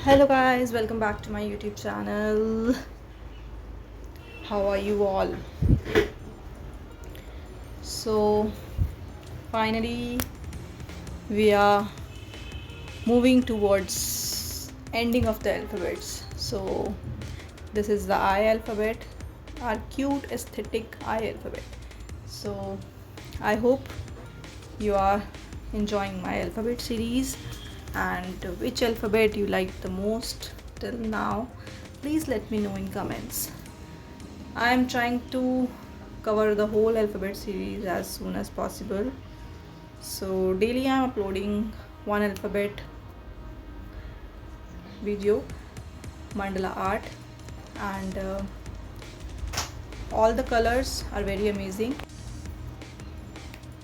Hello guys, welcome back to my YouTube channel. How are you all? So finally we are moving towards ending of the alphabets. So this is the I alphabet, our cute aesthetic I alphabet. So I hope you are enjoying my alphabet series, and which alphabet you like the most till now, please let me know in comments. I am trying to cover the whole alphabet series as soon as possible. So daily I am uploading one alphabet video, Mandala Art, and all the colors are very amazing.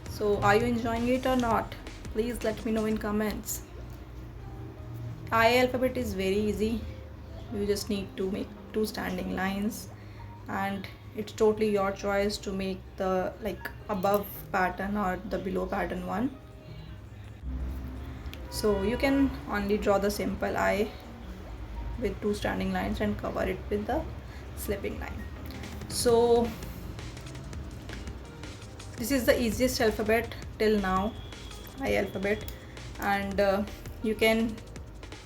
So are you enjoying it or not? Please let me know in comments. I alphabet is very easy. You just need to make two standing lines, and it's totally your choice to make the above pattern or the below pattern one. So you can only draw the simple I with two standing lines and cover it with the slipping line. So this is the easiest alphabet till now, I alphabet, and you can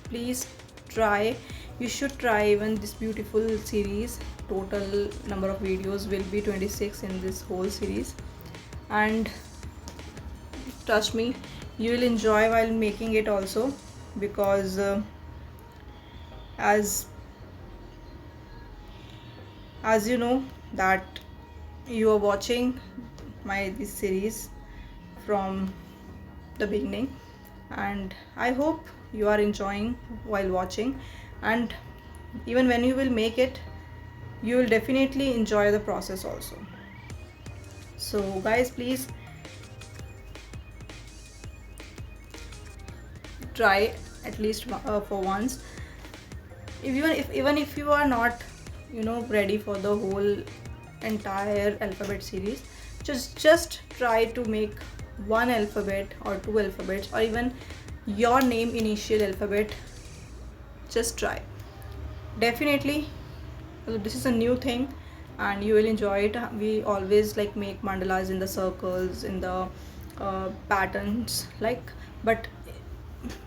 please try, you should try even this beautiful series. Total number of videos will be 26 in this whole series, and trust me, you will enjoy while making it also, because as you know that you are watching this series from the beginning, and I hope you are enjoying while watching, and even when you will make it, you will definitely enjoy the process also. So guys, please try at least for once. Even if you are not ready for the whole entire alphabet series, just try to make one alphabet or two alphabets, or even your name initial alphabet. Just try. Definitely this is a new thing and you will enjoy it. We always make mandalas in the circles, in the patterns, but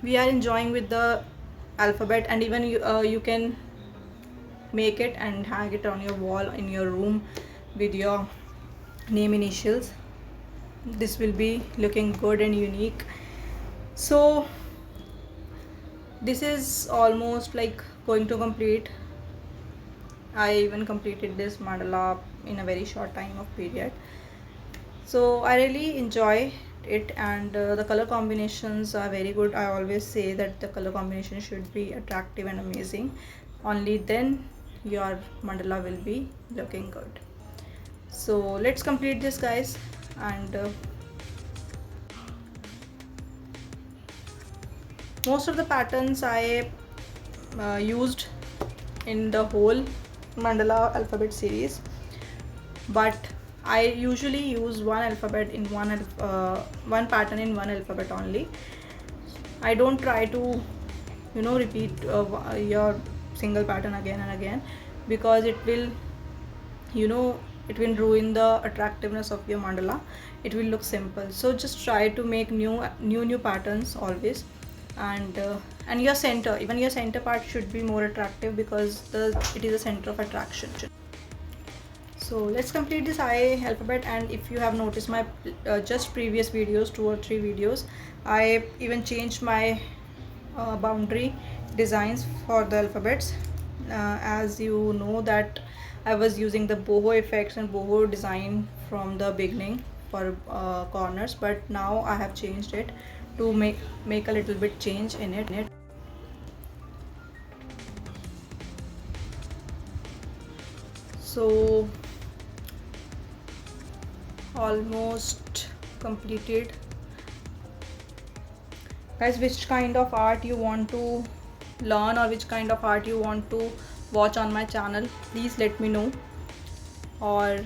we are enjoying with the alphabet, and even you can make it and hang it on your wall in your room with your name initials. This will be looking good and unique. So this is almost going to complete. I even completed this mandala in a very short time of period, so I really enjoy it, and the color combinations are very good. I always say that the color combination should be attractive and amazing, only then your mandala will be looking good. So let's complete this, guys, and most of the patterns I used in the whole mandala alphabet series, but I usually use one alphabet in one pattern in one alphabet only. I don't try to repeat your single pattern again and again, because it will it will ruin the attractiveness of your mandala. It will look simple. So just try to make new patterns always, and your center, even your center part should be more attractive, because it is a center of attraction. So let's complete this I alphabet. And if you have noticed my just previous videos, 2 or 3 videos, I even changed my boundary designs for the alphabets. As you know that I was using the boho effects and boho design from the beginning for corners, but now I have changed it to make a little bit change in it. So almost completed, guys. Which kind of art you want to learn, or which kind of art you want to watch on my channel, please let me know. Or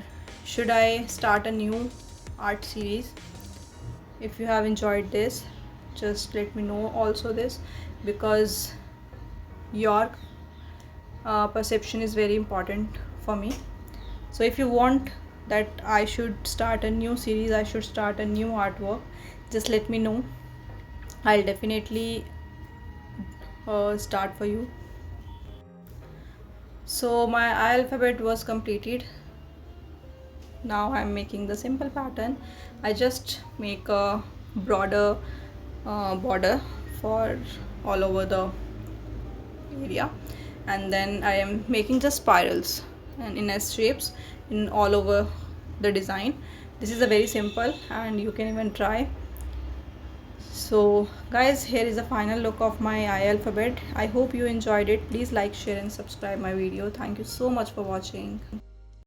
should I start a new art series? If you have enjoyed this, just let me know also this, because your perception is very important for me. So if you want that I should start a new series, I should start a new artwork, just let me know. I'll definitely start for you. So my alphabet was completed. Now I'm making the simple pattern. I just make a broader border for all over the area, and then I am making just spirals and in S shapes in all over the design. This is a very simple, and you can even try. So guys, here is a final look of my alphabet. I hope you enjoyed it. Please like, share and subscribe my video. Thank you so much for watching.